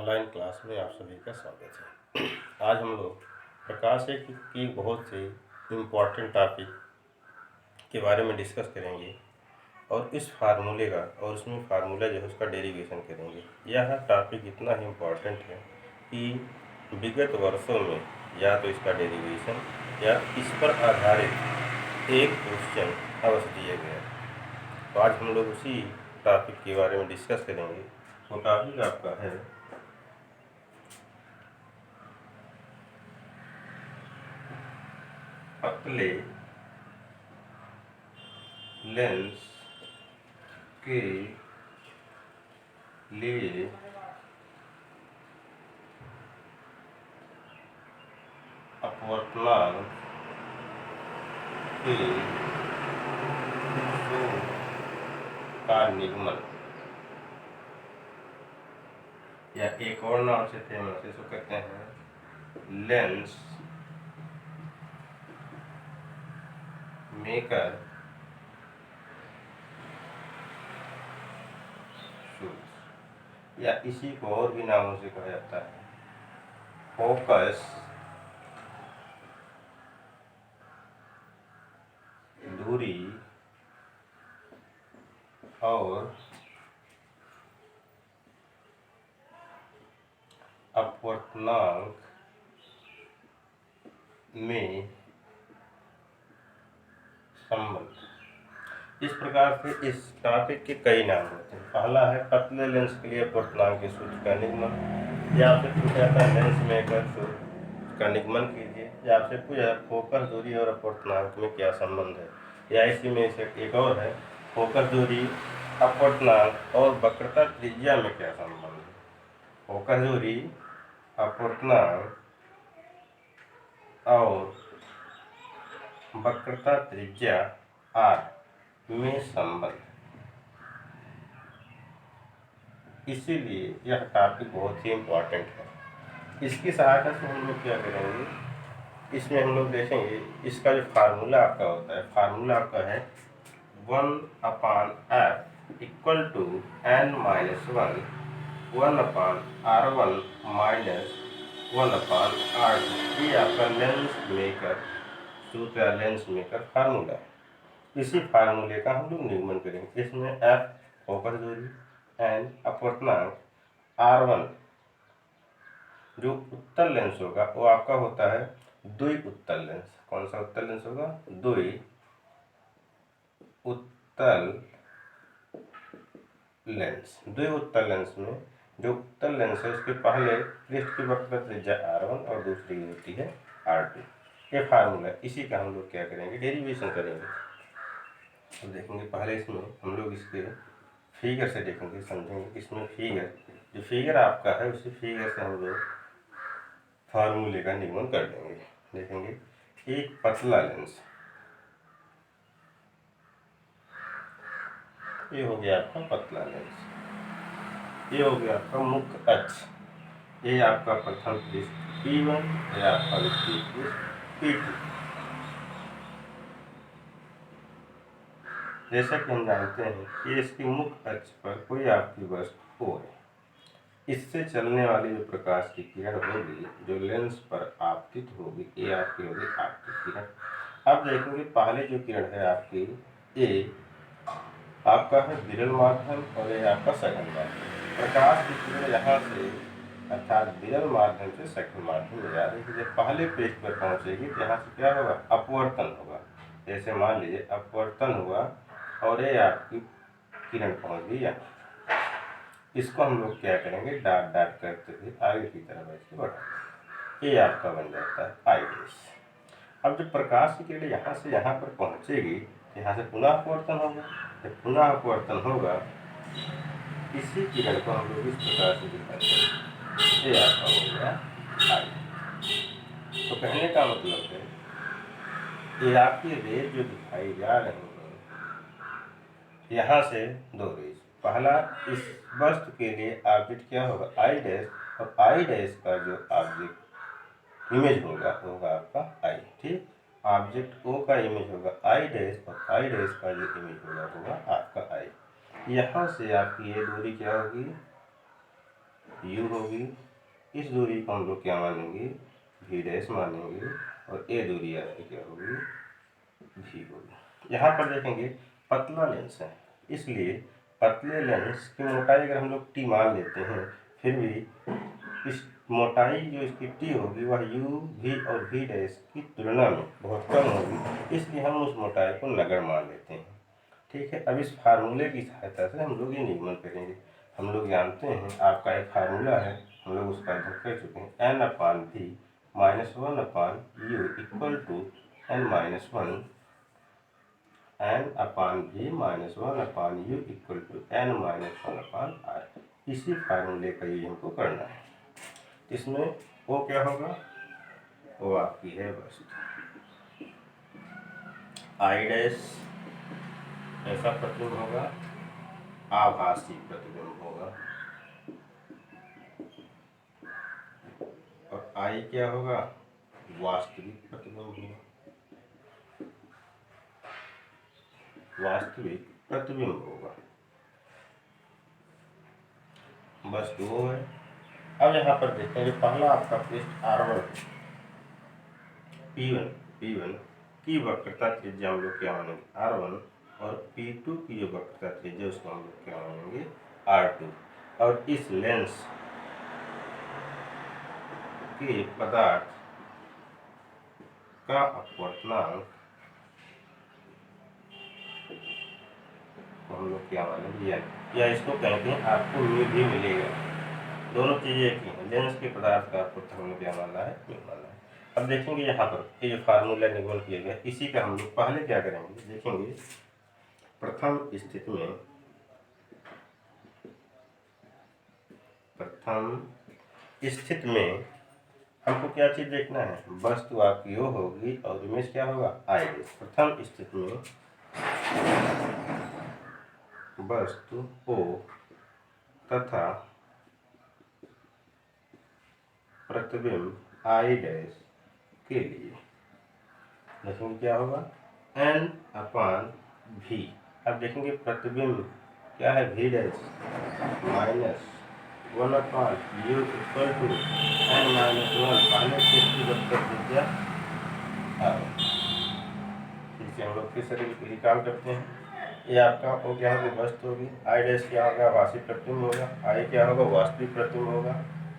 Online class में आप सभी का स्वागत है। आज हम लोग प्रकाश की बहुत से इम्पोर्टेंट टॉपिक के बारे में डिस्कस करेंगे और इस फार्मूले का और उसमें फार्मूला जो है उसका डेरिवेशन करेंगे। यह टॉपिक इतना ही इम्पोर्टेंट है कि विगत वर्षों में या तो इसका डेरिवेशन या इस पर आधारित एक क्वेश्चन अवश्य दिया गया है। तो आज हम लोग उसी टॉपिक के बारे में डिस्कस करेंगे। वो टॉपिक आपका है पतले लेंस के लिए अपवर्तनांक के सूत्र का निगमन, या एक और नाम से फेमस इसको कहते हैं लेंस मेकर सूत्र, या इसी को और भी नामों से कहा जाता है फोकस दूरी और अपवर्तनांक में संबंध। इस प्रकार से इस टॉपिक के कई नाम होते हैं। पहला है पतले लेंस के लिए अपवर्तनांक के सूत्र का निगमन, या आपसे पूछा जाता है लेंस मेकर सूत्र का निगमन कीजिए, या आपसे पूछा फोकस दूरी और अपवर्तनांक में क्या संबंध है, या इसी में से एक और है फोकस दूरी, अपवर्तनांक और वक्रता त्रिज्या में क्या संबंध है। फोकस दूरी, अपवर्तनांक और वक्रता त्रिज्या आर में संबंध। इसीलिए यह टॉपिक बहुत ही इम्पोर्टेंट है। इसकी सहायता से हम लोग क्या करेंगे, इसमें हम लोग देखेंगे इसका जो फार्मूला आपका होता है, फार्मूला आपका है 1/f equal to n-1 1/r1 minus 1/r2। ये आपका लेंस मेकर सूत्र या लेंस मेकर फार्मूला है। इसी फार्मूले का हम लोग निगमन करेंगे। इसमें f फोकस दूरी, n अपवर्तनांक, r1 जो उत्तल लेंस होगा वो आपका होता है द्वि उत्तल लेंस। कौन सा उत्तल लेंस होगा? द्वि उत्तल लेंस। द्वि उत्तल लेंस में जो उत्तल लेंस है उसके पहले पृष्ठ की वक्रता त्रिज्या r1 और दूसरी होती है r2। ये फार्मूला, इसी का हम लोग क्या करेंगे, डेरिवेशन करेंगे। तो देखेंगे पहले इसमें हम लोग इसके फिगर से देखेंगे, समझेंगे। इसमें फिगर, जो फिगर आपका है उसी फिगर से हम लोग फार्मूले का निगमन कर देंगे। देखेंगे एक पतला लेंस, ये हो गया आपका पतला लेंस, ये हो गया आपका मुख्य अक्ष, ये आपका प्रथम पृष्ठ P1, ये आपका द्वितीय पृष्ठ P2। जैसा कि हम जानते हैं कि इसकी मुख्य अक्ष पर कोई आपकी वस्तु O है। इससे चलने वाली जो प्रकाश की किरण होगी जो लेंस पर आपतित होगी, ये आपकी होगी आपतित किरण। अब देखेंगे पहले जो किरण है आपकी, ये आपका है विरल माध्यम और ये आपका सघन माध्यम। प्रकाश की किरण यहाँ से अर्थात विरल माध्यम से सघन माध्यम में जा रही है। जब पहले पृष्ठ पर पहुँचेगी तो यहाँ से क्या होगा, अपवर्तन होगा। जैसे मान लीजिए अपवर्तन हुआ और ये आपकी किरण पहुँच गई यहाँ। इसको हम लोग क्या करेंगे, डॉट डॉट करते हुए आगे की तरफ ऐसे बढ़ा, ये आपका बन जाता है आई डैश। अब जब प्रकाश की किरण यहाँ से यहाँ पर पहुँचेगी, यहाँ से पुनः अपवर्तन होगा। जब पुनः अपवर्तन होगा, इसी किरण को हम लोग इस प्रकार से दिखाते हैं, ये आपका हो गया आई। तो कहने का मतलब है ये आपकी रेज जो दिखाई जा रही है, यहाँ से दो रेज। पहला, इस वस्तु के लिए ऑब्जेक्ट क्या होगा, आई डैश, और आई डैश का जो ऑब्जेक्ट इमेज होगा वो होगा आपका आई। ठीक, ऑब्जेक्ट ओ का इमेज होगा आई डैश और आई डैश का जो इमेज होगा आपका आई। यहाँ से आपकी ये दूरी क्या होगी, u होगी, इस दूरी को हम लोग क्या मानेंगे, v डैश मानेंगे, और ये दूरी आपकी क्या होगी, v होगी। यहाँ पर देखेंगे पतला लेंस है, इसलिए पतले लेंस की मोटाई अगर हम लोग t मान लेते हैं, फिर भी इस मोटाई जो इसकी t होगी वह u, v और v डैश की तुलना में बहुत कम होगी, इसलिए हम उस मोटाई को नगण्य मान लेते हैं। ठीक है, अब इस फार्मूले की सहायता से हम लोग ये निगमन करेंगे। हम लोग जानते हैं आपका एक फार्मूला है, हम लोग उसका अध्ययन कर चुके हैं, n upon v minus 1 upon u equal to n minus 1, n upon v minus 1 upon u equal to n minus 1 upon r। इसी फार्मूले का यूज हमको करना है। इसमें वो क्या होगा, वो आपकी है वस्तु आई डैश ऐसा प्रतिबिंब होगा, आभासी प्रतिबिंब होगा, और आई क्या होगा, वास्तविक प्रतिबिंब होगा, वास्तविक प्रतिबिंब होगा। बस दो है। अब यहाँ पर देखते हैं, पहला आपका पृष्ठ R1 P1 की वक्रता त्रिज्या हम लोग क्या मानेंगे, R1, और P2 की जो वक्रता त्रिज्या उसको हम लोग क्या मानेंगे, R2, और इस लेंस के पदार्थ का अपवर्तनांक हम लोग क्या मानेंगे, या इसको कहते हैं आपको म्यू भी मिलेगा। दोनों चीजें एक ही हैं, लेंस के पदार्थ का अपवर्तन हमें क्या मानना है, म्यू मानना है। अब देखेंगे यहाँ पर ये जो फार्मूला निगमन किया गया, इसी का हम लोग पहले क्या करेंगे, देखेंगे प्रथम स्थिति में हमको क्या चीज देखना है, वस्तु आपकी ओ होगी और इमेज क्या होगा, आई डैश। प्रथम स्थिति में वस्तु ओ तथा प्रतिबिंब आई डैश के लिए देखेंगे क्या होगा, n अपान v। अब देखेंगे प्रतिबिंब क्या है, v dash minus 1 upon u equal to n minus 1, पहले पृष्ठ की वक्रता त्रिज्या। इसे हम लोग फिर से रिकॉल करते हैं। ये आपका वो क्या होगी, वस्तु होगी, आई डैश क्या होगा, आभासी प्रतिबिंब होगा, आई क्या होगा, वास्तविक प्रतिबिंब होगा,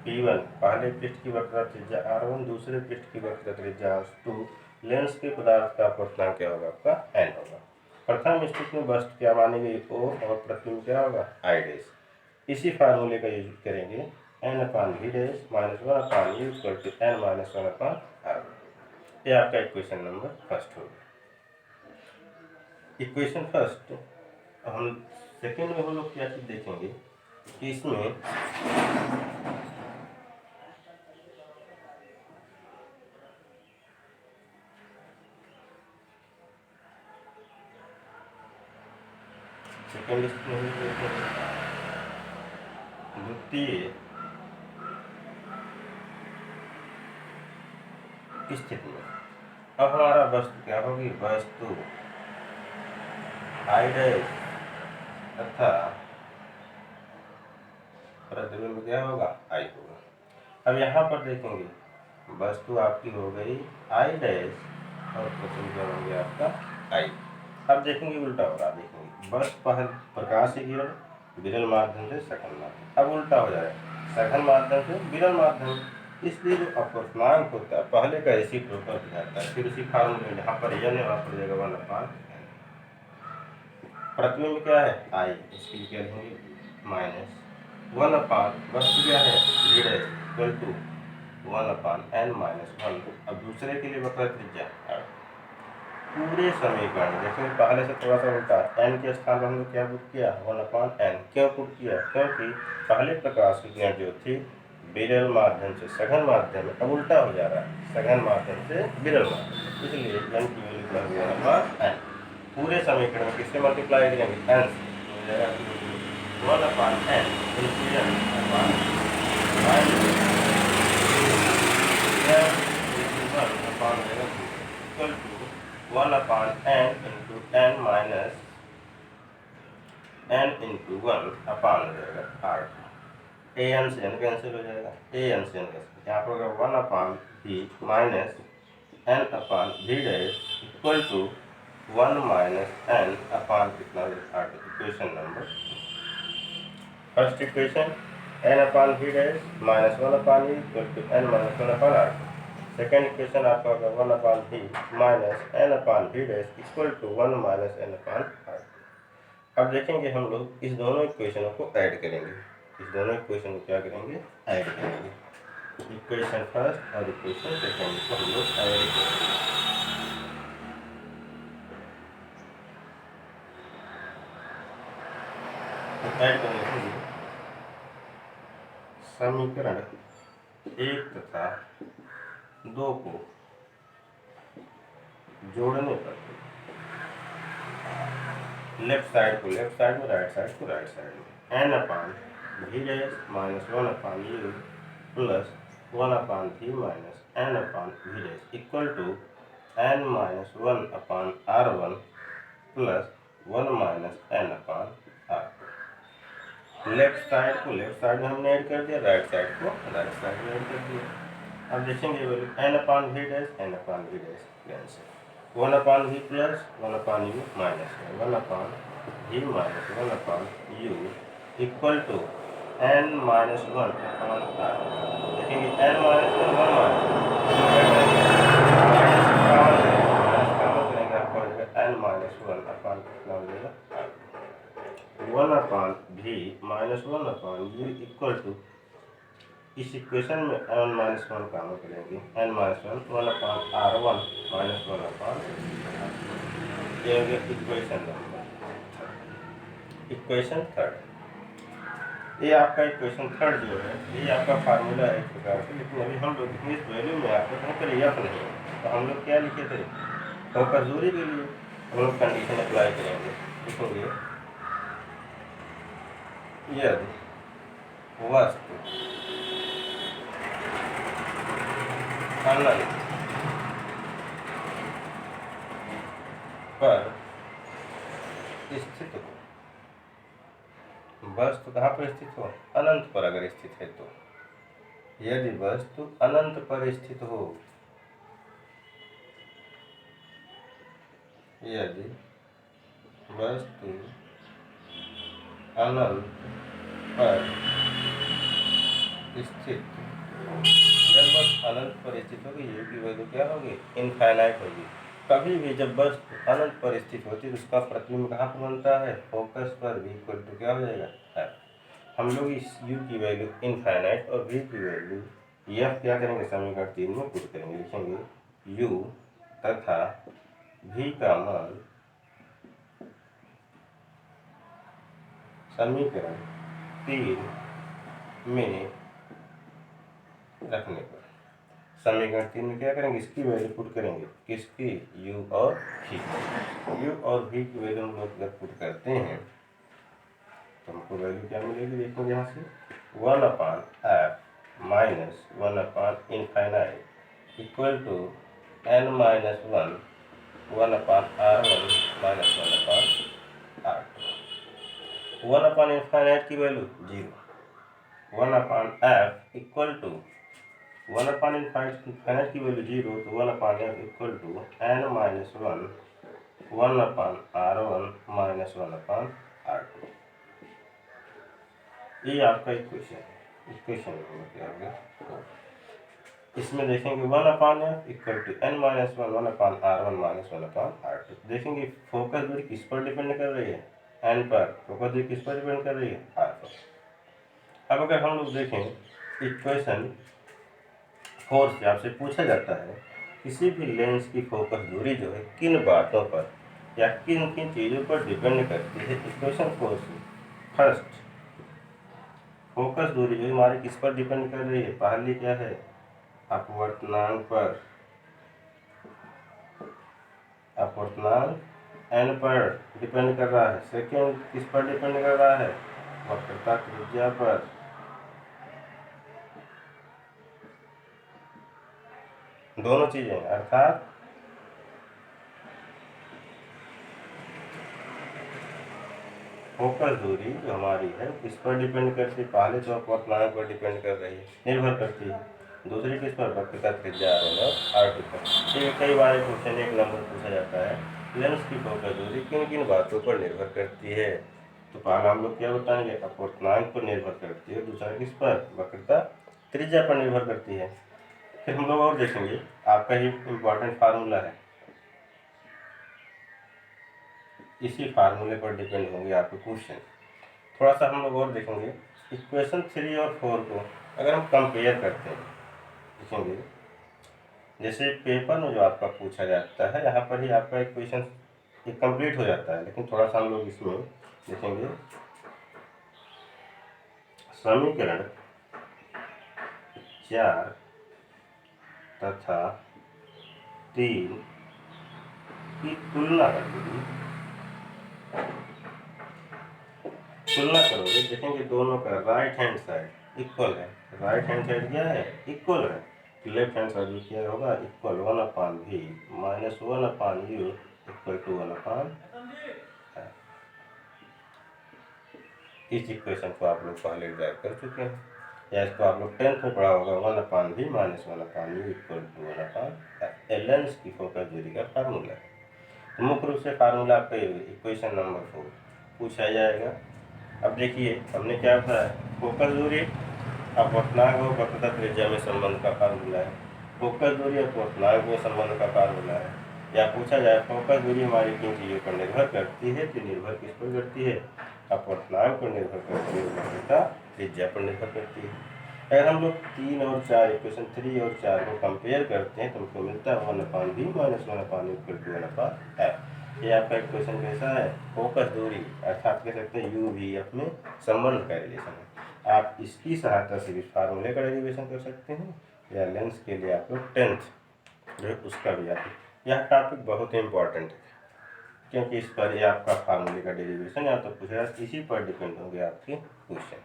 P1 पहले पृष्ठ की वक्रता त्रिज्या R1, दूसरे पृष्ठ की वक्रता त्रिज्या R2, लेंस के पदार्थ का अपवर्तनांक क्या होगा, आपका n होगा। प्रथम स्थिति में वस्तु क्या मानी गई, O, और प्रतिबिंब क्या होगा, आई डैश। इसी फार्मूले का यूज करेंगे, n upon v dash minus 1 upon u equal to n minus 1 upon r। ये आपका इक्वेशन नंबर फर्स्ट होगा। Equation first. हम सेकेंड में हम लोग क्या चीज देखेंगे कि इसमें सेकेंड द्वितीय स्थिति में अब हमारा वस्तु क्या होगी, वस्तु आई डैश तथा प्रतिबिंब क्या होगा, आई होगा। अब यहाँ पर देखेंगे वस्तु आपकी हो गई आई डैश और प्रतिबिंब क्या हो गया आपका आई। अब देखेंगे उल्टा हो रहा, देखेंगे वस्तु पहले प्रकाश से किरण विरल माध्यम से सघन माध्यम, अब उल्टा हो जाएगा, सघन माध्यम से विरल माध्यम, इसलिए जो अपवर्तनांक होता है पहले का रेसिप्रोकल हो जाता है। फिर उसी फार्मूले जहाँ पर n है वहाँ पर जाएगा 1 अपान प्रतिबिंब क्या है, आई, इसके लिए क्या लिखेंगे, माइनस 1 अपान वस्तु क्या है, v dash equal to 1 upon n minus 1। अब दूसरे के लिए वक्र त्रिज्या पूरे समीकरण देखिए पहले से थोड़ा सा उल्टा, n के स्थान पर हम लोग क्या पुट किया, 1 अपान n। क्यों पुट किया, क्योंकि पहले प्रकाश की किरण जो थी विरल माध्यम से सघन माध्यम में, अब उल्टा हो जा रहा है, सघन माध्यम से विरल माध्यम, इसलिए n की वैल्यू क्या होगी, 1 अपान n। पूरे समीकरण किससे मल्टीप्लाई करेंगे, n से, हो जाएगा 1 upon n into n upon upon equal to 1 upon n into n minus n into 1 upon हो जाएगा r। ए एन से एन कैंसिल हो जाएगा, ए एन से एन कैंसिल, यहाँ पर होगा 1/v minus N upon we dash equal to 1 minus N upon कितना equation number first equation n upon we dash minus 1 upon equal to N minus 1 upon are. Second equation आपका होगा 1 upon we minus N upon we dash equal to 1 minus N upon r. अब देखेंगे हम लोग इस दोनों इक्वेशनों को add करेंगे, इस दोनों इक्वेशन को क्या करेंगे, ऐड करेंगे। इक्वेशन फर्स्ट और इक्वेशन सेकेंड को हम लोग ऐड करेंगे। ऐड करने के लिए समीकरण 1 तथा 2 को जोड़ने पर लेफ्ट साइड को लेफ्ट साइड में, राइट साइड को राइट साइड में, N upon we dash minus 1 upon U plus 1 upon we minus N upon we dash equal to N minus 1 upon are one plus 1 minus N upon R. Left side को left side में हमने add कर दिया, right side को right side में add कर दिया। अब देखेंगे value N upon we dash N upon we dash cancel, 1 upon V plus 1 upon U minus 1 upon we minus 1 upon you equal to N minus 1 upon R. देखेंगे N minus 1 1 करेंगे आपको N minus 1 अपान कितना हो जाएगा 1 upon we minus 1 upon you equal to, इस equation में n minus 1 काम करेंगे, n minus 1 upon are one minus 1 upon, ये हो गया इक्वेशन नंबर इक्वेशन थर्ड। ये आपका इक्वेशन थर्ड जो है ये आपका फार्मूला है एक प्रकार से, लेकिन अभी हम लोग इस वैल्यू में आपको कहीं पर यफ नहीं है, तो हम लोग क्या लिखे थे, फोकस दूरी के लिए हम लोग कंडीशन अप्लाई करेंगे। लिखेंगे यदि वस्तु अनंत पर स्थित हो, वस्तु कहाँ पर स्थित हो, अनंत पर अगर स्थित है तो, यदि वस्तु अनंत पर स्थित हो, यदि वस्तु अनंत पर स्थित, जब वस्तु अनंत पर स्थित होगी यू की वैल्यू क्या होगी, इनफाइनाइट होगी। कभी भी जब वस्तु अनंत पर स्थित होती है तो उसका प्रतिबिंब कहाँ पर बनता है, फोकस पर, v इक्वल टू क्या हो जाएगा f। हम लोग इस u की वैल्यू इनफाइनाइट और v की वैल्यू f क्या करेंगे, समीकरण 3 में पुट करेंगे। लिखेंगे u तथा v का मान समीकरण 3 में रखने पर, समीकरण 3 में क्या करेंगे, इसकी वैल्यू पुट करेंगे, किसकी, u और v, u और v की वैल्यू हम लोग अगर पुट करते हैं तो हमको वैल्यू क्या मिलेगी, देखो यहाँ से 1 upon F minus 1 upon infinite equal to N minus 1 upon are one minus 1 upon are two. 1 upon infinite की value 0, 1 upon F equal to 1 upon infinite की वैल्यू 0, तो 1 upon F equal to N minus 1 upon are one minus 1 upon are two. ये आपका equation है, equation number क्या हो गया। इसमें देखेंगे 1 upon F equal to N minus 1 upon are one minus 1 upon are two. देखेंगे फोकस दूरी किस पर डिपेंड कर रही है, एन पर, फोकस दूरी किस पर डिपेंड कर रही है, आर पर। अब अगर हम लोग देखें इक्वेशन 4 से आपसे पूछा जाता है किसी भी लेंस की फोकस दूरी जो है किन बातों पर या किन किन चीज़ों पर डिपेंड करती है। इक्वेशन 4 से फर्स्ट फोकस दूरी जो हमारी किस पर डिपेंड कर रही है, पहली क्या है, अपवर्तनांक पर, अपवर्तनांक एन पर डिपेंड कर रहा है। सेकेंड किस पर डिपेंड कर रहा है, वक्रता त्रिज्या पर। दोनों चीजें अर्थात फोकस दूरी जो हमारी है किस पर डिपेंड करती है? पहले तो अपर्तनांक पर डिपेंड कर रही है, निर्भर करती है। दूसरी किस पर? वक्रता त्रिज्या R1 और R2 पर। ये कई बार क्वेश्चन एक नंबर पूछा जाता है, लेंस की फोकस दूरी किन किन बातों पर निर्भर करती है? तो पहला हम लोग क्या बताएंगे? अपर्तनांक पर निर्भर करती है। दूसरा किस पर? वक्रता त्रिज्या पर निर्भर करती है। फिर हम लोग और देखेंगे, आपका ही इम्पोर्टेंट फार्मूला है, इसी फार्मूले पर डिपेंड होंगे आपके क्वेश्चन। थोड़ा सा हम लोग और देखेंगे, इक्वेशन 3 और 4 को अगर हम कंपेयर करते हैं, देखेंगे जैसे पेपर में जो आपका पूछा जाता है, यहाँ पर ही आपका इक्वेशन ये कंप्लीट हो जाता है, लेकिन थोड़ा सा हम लोग इसमें देखेंगे समीकरण 4 तथा 3 की तुलना करेंगे, तुलना करोगे, देखेंगे दोनों का राइट हैंड साइड इक्वल है। राइट हैंड साइड क्या है? इक्वल है। लेफ्ट हैंड साइड क्या होगा? Equal 1/v minus 1/u equal to 1/। इस इक्वेशन को आप लोग पहले ड्राइव कर चुके हैं, या इसको आप लोग 10th में पढ़ा होगा। 1/v minus 1/u equal to 1/f lens की फोकस दूरी का फार्मूला है। तो मुख्य रूप से फार्मूला आपका इक्वेशन नंबर 4 पूछा जाएगा। अब देखिए हमने क्या बताया, फोकस दूरी अपवर्तनांक और वक्रता त्रिज्या में संबंध का फार्मूला है। फोकस दूरी अपवर्तनांक में संबंध का फार्मूला है। या पूछा जाए फोकस दूरी हमारी किन चीज़ों पर निर्भर करती है, तो निर्भर किस पर करती है? अपवर्तनांक पर निर्भर करती है, वक्रता त्रिज्या पर निर्भर करती है। अगर हम लोग 3 और 4 इक्वेशन 3 और 4 को कंपेयर करते हैं तो हमको मिलता है 1/v minus 1/u equal to 1/f। ये आपका इक्वेशन कैसा है? फोकस दूरी अर्थात कह सकते हैं u v f में संबंध का रिलेशन है। आप इसकी सहायता से भी फार्मूले का डेरिवेशन कर सकते हैं, या लेंस के लिए आप लोग 10th जो है उसका भी आप। यह टॉपिक बहुत ही इंपॉर्टेंट है, क्योंकि इस पर यह आपका फार्मूले का डेरिवेशन या तो पूछा, इसी पर डिपेंड होंगे आपके क्वेश्चन।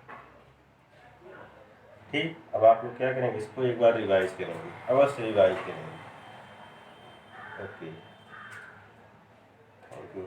ठीक, अब आप लोग क्या करेंगे, इसको एक बार रिवाइज करेंगे, अवश्य रिवाइज करेंगे। Okay, thank you.